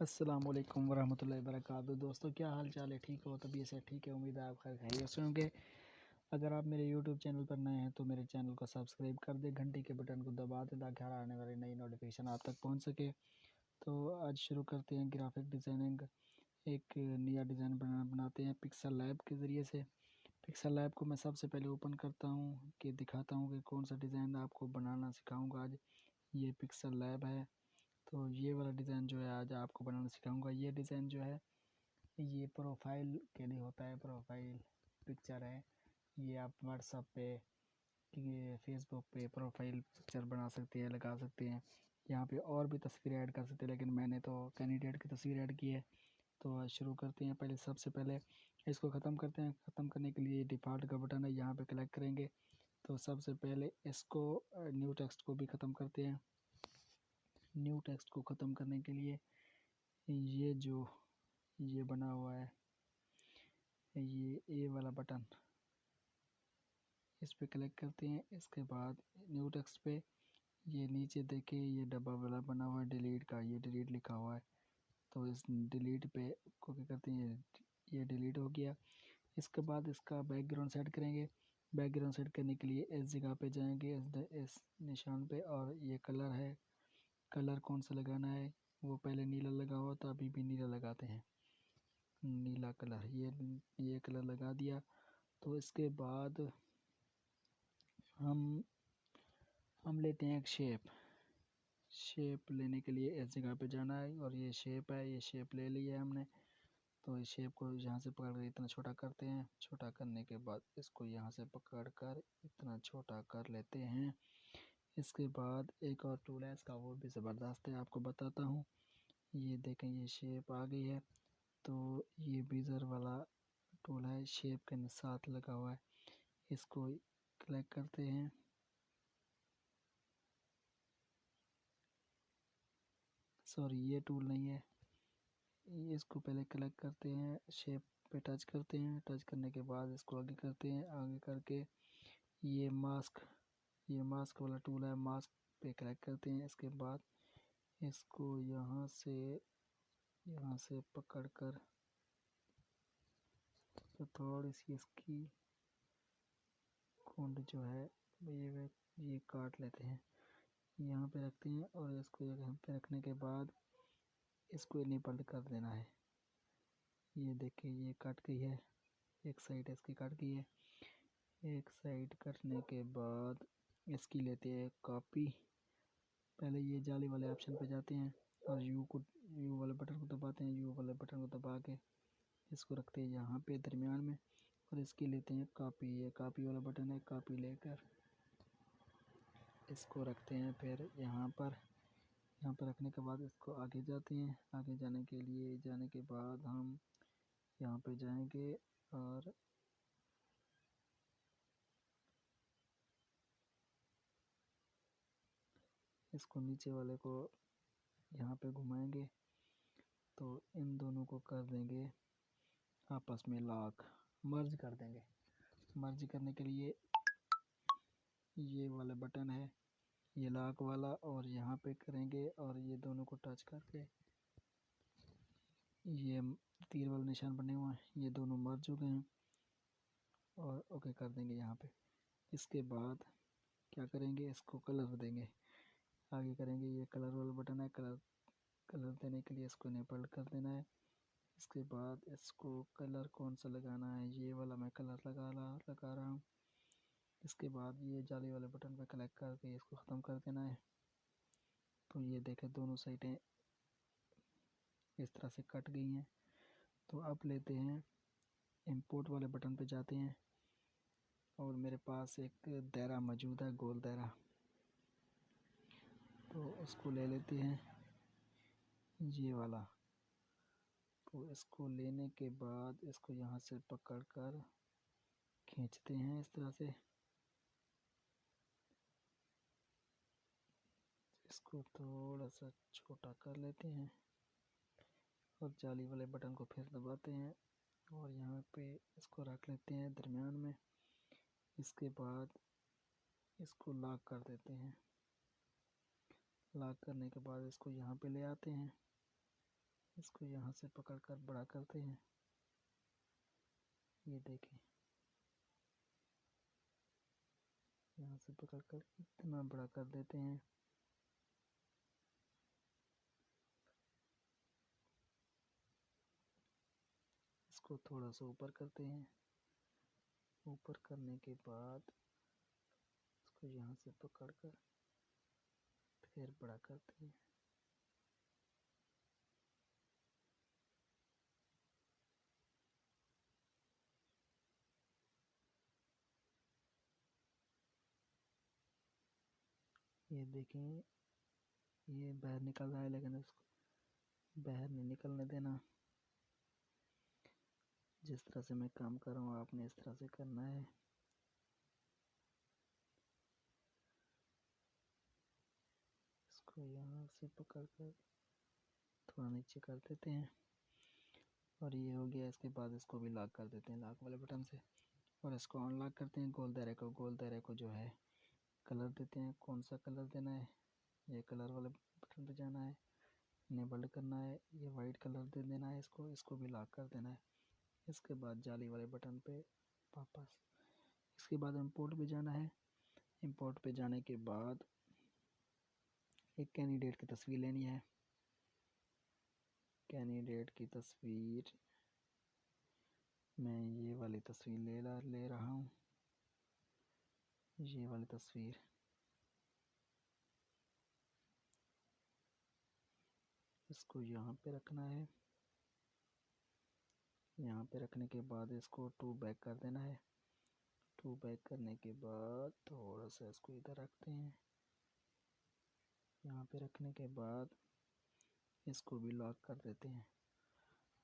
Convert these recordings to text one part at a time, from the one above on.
अस्सलामुअलैकुम वरहमतुल्लाहि वबरकातुहू। दोस्तों, क्या हाल चाल है? ठीक हो? तबीयत से ठीक है? उम्मीद है आप खैरियत से होंगे। अगर आप मेरे यूट्यूब चैनल पर नए हैं तो मेरे चैनल को सब्सक्राइब कर दें, घंटी के बटन को दबा दें ताकि हर आने वाली नई नोटिफिकेशन आप तक पहुंच सके। तो आज शुरू करते हैं ग्राफिक डिज़ाइनिंग। एक नया डिज़ाइन बनाते हैं पिक्सल लैब के ज़रिए से। पिक्सल लैब को मैं सबसे पहले ओपन करता हूँ कि दिखाता हूँ कि कौन सा डिज़ाइन आपको बनाना सिखाऊँगा आज। ये पिक्सल लैब है, तो ये वाला डिज़ाइन जो है आज आपको बनाना सिखाऊंगा। ये डिज़ाइन जो है ये प्रोफाइल के लिए होता है। प्रोफाइल पिक्चर है, ये आप व्हाट्सएप पे, फेसबुक पे प्रोफाइल पिक्चर बना सकते हैं, लगा सकते हैं। यहाँ पे और भी तस्वीरें ऐड कर सकते हैं, लेकिन मैंने तो कैंडिडेट की तस्वीर ऐड की है। तो आज शुरू करते हैं। सबसे पहले इसको ख़त्म करते हैं। ख़त्म करने के लिए डिफ़ॉल्ट का बटन है, यहाँ पे क्लिक करेंगे। तो सबसे पहले इसको न्यू टेक्स्ट को भी ख़त्म करते हैं। न्यू टेक्स्ट को ख़त्म करने के लिए ये बना हुआ है, ये ए वाला बटन, इस पे क्लिक करते हैं। इसके बाद न्यू टेक्स्ट पे ये नीचे देखिए ये डब्बा वाला बना हुआ है डिलीट का, ये डिलीट लिखा हुआ है। तो इस डिलीट पे को क्या करते हैं, ये डिलीट हो गया। इसके बाद इसका बैकग्राउंड सेट करेंगे। बैकग्राउंड सेट करने के लिए इस जगह पे जाएंगे, इस निशान पे, और ये कलर है। कलर कौन सा लगाना है? वो पहले नीला लगा हुआ था, अभी भी नीला लगाते हैं, नीला कलर। ये कलर लगा दिया। तो इसके बाद हम लेते हैं एक शेप लेने के लिए इस जगह पे जाना है, और ये शेप है, ये शेप ले लिया है हमने। तो इस शेप को यहाँ से पकड़ कर इतना छोटा करते हैं। छोटा करने के बाद इसको यहाँ से पकड़ कर इतना छोटा कर लेते हैं। इसके बाद एक और टूल है इसका, वो भी ज़बरदस्त है, आपको बताता हूँ। ये देखें, ये शेप आ गई है। तो ये बीजर वाला टूल है, शेप के साथ लगा हुआ है। इसको क्लिक करते हैं। सॉरी, ये टूल नहीं है, इसको पहले क्लिक करते हैं, शेप पे टच करते हैं। टच करने के बाद इसको आगे करते हैं। आगे करके ये मास्क वाला टूल है, मास्क पे क्लिक करते हैं। इसके बाद इसको यहाँ से पकड़ कर तो थोड़ी सी इसकी कुंड जो है ये काट लेते हैं, यहाँ पे रखते हैं। और इसको यहाँ पे रखने के बाद इसको इनेबल्ड कर देना है। ये देखिए, ये कट गई है, एक साइड इसकी कट गई है। एक साइड कटने के बाद इसकी लेते हैं कॉपी। पहले ये जाली वाले ऑप्शन पे जाते हैं और यू वाले बटन को दबाते हैं। यू वाले बटन को दबा के इसको रखते हैं यहाँ पे दरमियान में, और इसकी लेते हैं कॉपी। ये कॉपी वाला बटन है, कॉपी लेकर इसको रखते हैं। फिर यहाँ पर रखने के बाद इसको आगे जाते हैं। आगे जाने के बाद हम यहाँ पे जाएंगे और इसको नीचे वाले को यहाँ पे घुमाएंगे। तो इन दोनों को कर देंगे आपस में लॉक, मर्ज कर देंगे। मर्ज करने के लिए ये वाला बटन है, ये लॉक वाला, और यहाँ पे करेंगे और ये दोनों को टच करके ये तीर वाला निशान बने हुए हैं, ये दोनों मर्ज हो गए हैं, और ओके कर देंगे यहाँ पे। इसके बाद क्या करेंगे, इसको कलर देंगे। आगे करेंगे, ये कलर वाला बटन है, कलर देने के लिए इसको इनेबल्ड कर देना है। इसके बाद इसको कलर कौन सा लगाना है, ये वाला मैं कलर लगा रहा हूँ। इसके बाद ये जाली वाले बटन पर क्लिक करके इसको ख़त्म कर देना है। तो ये देखें, दोनों साइडें इस तरह से कट गई हैं। तो अब लेते हैं, इंपोर्ट वाले बटन पे जाते हैं, और मेरे पास एक दायरा मौजूद है, गोल दायरा, तो उसको ले लेते हैं, ये वाला। तो इसको लेने के बाद इसको यहाँ से पकड़ कर खींचते हैं इस तरह से। इसको थोड़ा सा छोटा कर लेते हैं और जाली वाले बटन को फिर दबाते हैं, और यहाँ पे इसको रख लेते हैं दरमियान में। इसके बाद इसको लॉक कर देते हैं। लॉक करने के बाद इसको यहाँ पे ले आते हैं। इसको यहाँ से पकड़ कर बड़ा करते हैं। ये देखें, यहाँ से पकड़ कर इतना बड़ा कर देते हैं। इसको थोड़ा सा ऊपर करते हैं। ऊपर करने के बाद इसको यहाँ से पकड़ कर फिर बड़ा करते हैं। ये देखें, ये बाहर निकल रहा है, लेकिन इसको बाहर नहीं निकलने देना। जिस तरह से मैं काम कर रहा हूँ आपने इस तरह से करना है। इसको यहाँ से पकड़ कर थोड़ा नीचे कर देते हैं और ये हो गया। इसके बाद इसको भी लॉक कर देते हैं लॉक वाले बटन से और इसको अनलॉक करते हैं। गोल दायरे को जो है कलर देते हैं। कौन सा कलर देना है, ये कलर वाले बटन पे जाना है, इनेबल्ड करना है, ये वाइट कलर दे देना है। इसको भी लॉक कर देना है। इसके बाद जाली वाले बटन पे वापस। इसके बाद इंपोर्ट पे जाना है। इंपोर्ट पे जाने के बाद एक कैंडिडेट की तस्वीर लेनी है। कैंडिडेट की तस्वीर मैं ये वाली तस्वीर ले रहा हूँ। ये वाली तस्वीर इसको यहाँ पे रखना है। यहाँ पे रखने के बाद इसको टू बैक कर देना है। टू बैक करने के बाद थोड़ा सा इसको इधर रखते हैं। यहाँ पे रखने के बाद इसको भी लॉक कर देते हैं।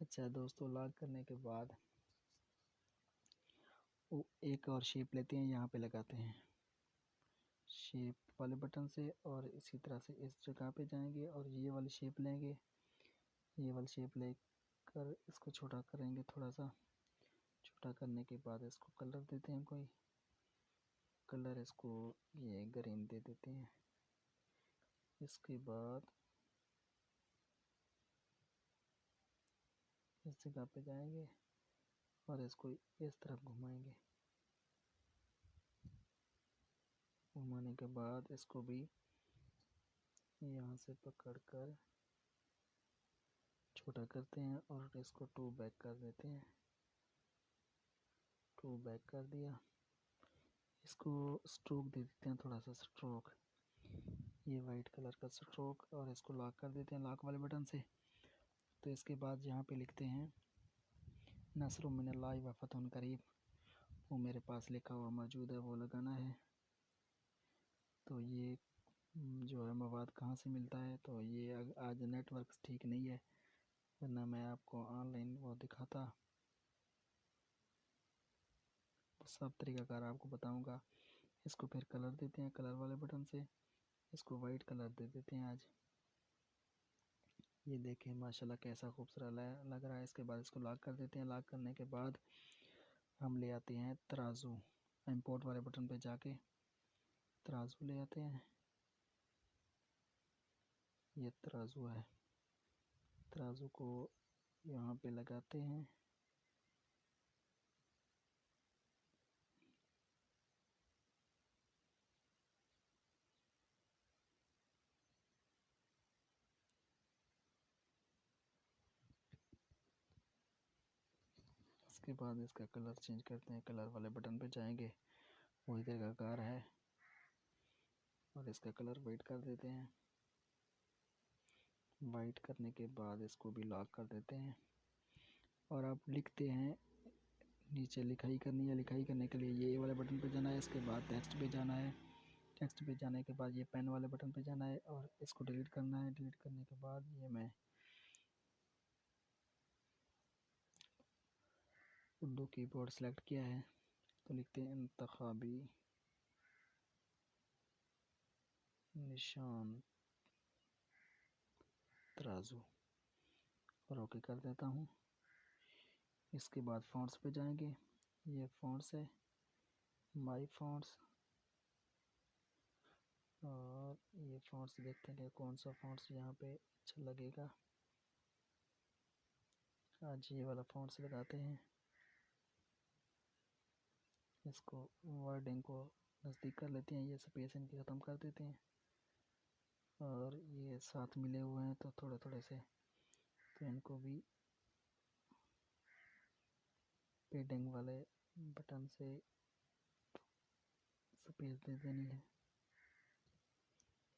अच्छा दोस्तों, लॉक करने के बाद वो एक और शेप लेते हैं, यहाँ पे लगाते हैं शेप वाले बटन से और इसी तरह से इस जगह पे जाएंगे और ये वाली शेप लेंगे। ये वाली शेप लेकर इसको छोटा करेंगे। थोड़ा सा छोटा करने के बाद इसको कलर देते हैं। कोई कलर इसको ये ग्रीन दे देते हैं। इसके बाद इस जगह पे जाएंगे और इसको इस तरफ घुमाएंगे। घुमाने के बाद इसको भी यहाँ से पकड़ कर छोटा करते हैं और इसको टू बैक कर देते हैं। टू बैक कर दिया। इसको स्ट्रोक दे देते हैं, थोड़ा सा स्ट्रोक, ये वाइट कलर का स्ट्रोक, और इसको लॉक कर देते हैं लॉक वाले बटन से। तो इसके बाद यहाँ पे लिखते हैं नस्रुम मिनल्लाहि व फतहुन करीब, वो मेरे पास लिखा हुआ मौजूद है, वो लगाना है। तो ये जो है मवाद कहाँ से मिलता है, तो ये आज नेटवर्क ठीक नहीं है, वरना मैं आपको ऑनलाइन वो दिखाता, सब तरीक़ाकार आपको बताऊंगा। इसको फिर कलर देते हैं कलर वाले बटन से। इसको वाइट कलर दे देते हैं आज। ये देखें माशाल्लाह कैसा खूबसूरत लग रहा है। इसके बाद इसको लॉक कर देते हैं। लॉक करने के बाद हम ले आते हैं तराजू। इंपोर्ट वाले बटन पे जाके तराजू ले आते हैं। ये तराजू है। तराजू को यहाँ पे लगाते हैं। इसके बाद इसका कलर चेंज करते हैं। कलर वाले बटन पे जाएंगे, वही तरीक़ाकार है, और इसका कलर वाइट कर देते हैं। वाइट करने के बाद इसको भी लॉक कर देते हैं और आप लिखते हैं। नीचे लिखाई करनी है। लिखाई करने के लिए ये वाले बटन पे जाना है। इसके बाद टेक्स्ट पे जाना है। टेक्स्ट पे जाने के बाद ये पेन वाले बटन पे जाना है और इसको डिलीट करना है। डिलीट करने के बाद ये मैं उर्दू कीबोर्ड सेलेक्ट किया है, तो लिखते हैं इंतखाबी निशान तराजू और ओके कर देता हूँ। इसके बाद फ़ॉन्ट्स पे जाएंगे। ये फ़ॉन्ट्स है, माई फ़ॉन्ट्स, और ये फ़ॉन्ट्स देखते हैं कि कौन सा फ़ॉन्ट्स यहाँ पे अच्छा लगेगा। आज ये वाला फ़ॉन्ट्स लगाते हैं। इसको वर्डिंग को नज़दीक कर लेते हैं, ये स्पेस इनकी ख़त्म कर देते हैं। और ये साथ मिले हुए हैं तो थोड़े थोड़े से, तो इनको भी पेडिंग वाले बटन से स्पेस दे देनी है।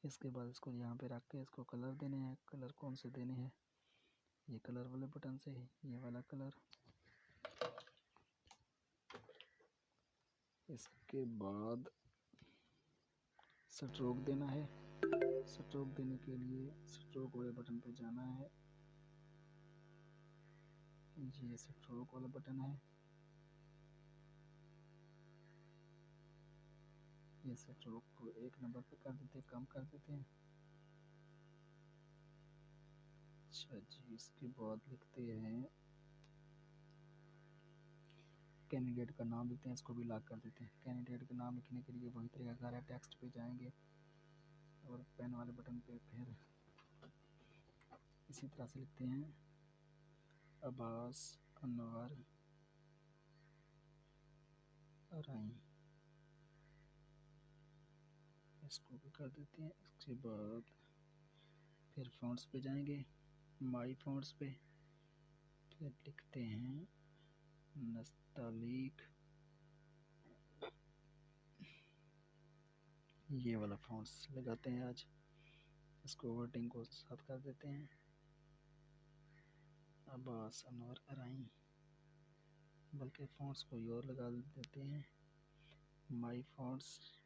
इसके बाद इसको यहाँ पे रख के इसको कलर देने हैं। कलर कौन से देने हैं, ये कलर वाले बटन से ही, ये वाला कलर। इसके बाद स्ट्रोक देना है। स्ट्रोक देने के लिए स्ट्रोक वाले बटन पे जाना है। ये स्ट्रोक वाला बटन है। ये स्ट्रोक को 1 नंबर पे कर देते हैं, कम कर देते हैं। अच्छा जी, इसके बाद लिखते हैं कैंडिडेट का नाम लिखते हैं, इसको भी लॉक कर देते हैं। कैंडिडेट का नाम लिखने के लिए वही तरीका है, टेक्स्ट पे जाएंगे और पेन वाले बटन पे फिर इसी तरह से लिखते हैं अब्बास अनवर राई, इसको भी कर देते हैं। इसके बाद फिर फ़ॉन्ट्स पे जाएंगे, माई फ़ॉन्ट्स पे, फिर लिखते हैं नस्तालीक, ये वाला फ़ॉन्ट्स लगाते हैं आज। इसको वर्डिंग को साथ कर देते हैं अब्बास अनवर राई, बल्कि फ़ॉन्ट्स को और लगा देते हैं माई फ़ॉन्ट्स।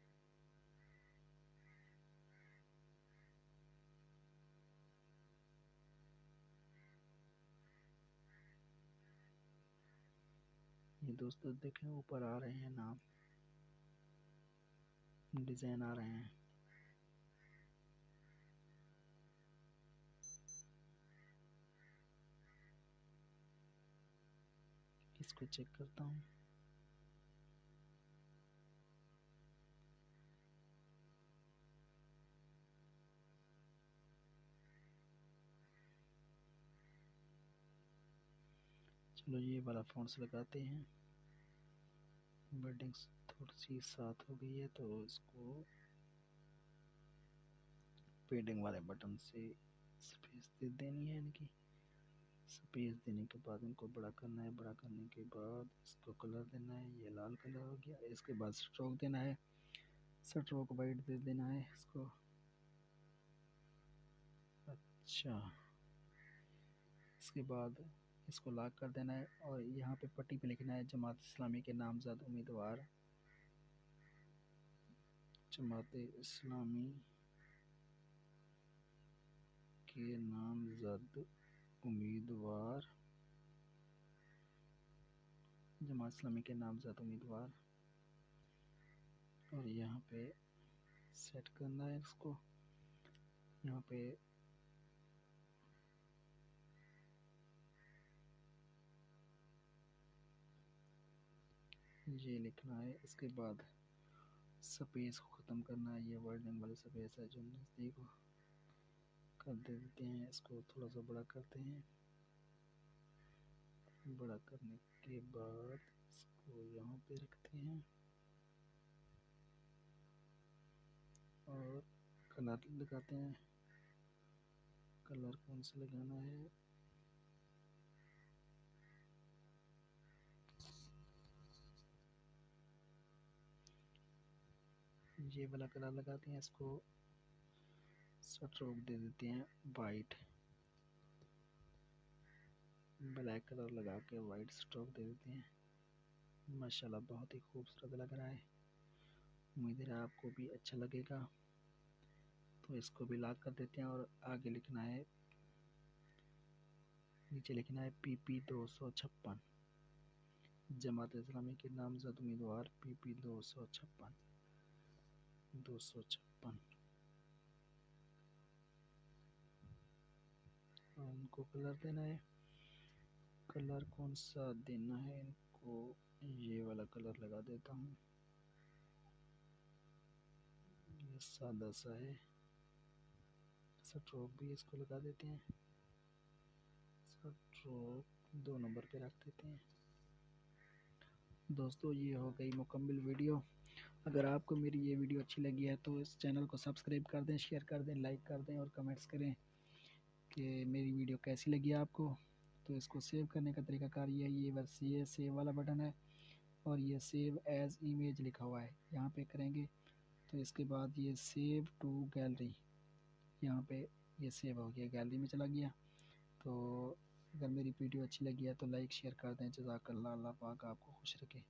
ये दोस्तों देखें ऊपर आ रहे हैं नाम, डिज़ाइन आ रहे हैं। इसको चेक करता हूँ। चलो ये वाला फ़ॉन्ट्स लगाते हैं। वर्डिंग्स थोड़ी सी साथ हो गई है तो इसको पेडिंग वाले बटन से स्पेस दे देनी है। इनकी स्पेस देने के बाद इनको बड़ा करना है। बड़ा करने के बाद इसको कलर देना है, ये लाल कलर हो गया। इसके बाद स्ट्रोक देना है, स्ट्रोक वाइट दे देना है इसको। अच्छा, इसके बाद इसको लॉक कर देना है और यहाँ पे पट्टी पे लिखना है जमात इस्लामी के नामजद उम्मीदवार, जमात इस्लामी के नामजद उम्मीदवार, जमात इस्लामी के नामजद उम्मीदवार। और यहाँ पे सेट करना है इसको। यहाँ पे ये लिखना है। इसके बाद स्पेस को ख़त्म करना है, ये वर्डिंग वाले स्पेस है जो नज़दीक कर देते हैं। इसको थोड़ा सा बड़ा करते हैं। बड़ा करने के बाद इसको यहाँ पे रखते हैं और कलर लगाते हैं। कलर कौन सा लगाना है, ये वाला कलर लगाते हैं। इसको स्ट्रोक दे देते हैं वाइट, ब्लैक कलर लगा के वाइट स्ट्रोक दे देते हैं। माशाल्लाह बहुत ही खूबसूरत लग रहा है। उम्मीद है आपको भी अच्छा लगेगा। तो इसको भी लॉक कर देते हैं और आगे लिखना है, नीचे लिखना है PP 256, जमात इस्लामी के नामजद उम्मीदवार PP 256 256। और इनको कलर देना है। कलर कौन सा देना है इनको, ये वाला कलर लगा देता हूँ। ये सादा सा है। स्ट्रोक भी इसको लगा देते हैं। स्ट्रोक 2 नंबर पे रख देते हैं। दोस्तों ये हो गई मुकम्मल वीडियो। अगर आपको मेरी ये वीडियो अच्छी लगी है तो इस चैनल को सब्सक्राइब कर दें, शेयर कर दें, लाइक कर दें और कमेंट्स करें कि मेरी वीडियो कैसी लगी आपको। तो इसको सेव करने का तरीकाकार ये है, ये बस ये सेव वाला बटन है और ये सेव एज़ इमेज लिखा हुआ है, यहाँ पे करेंगे तो इसके बाद ये सेव टू गैलरी, यहाँ पे ये सेव हो गया, गैलरी में चला गया। तो अगर मेरी वीडियो अच्छी लगी है तो लाइक शेयर कर दें। जज़ाकल्लाह, अल्लाह पाक आपको खुश रखे।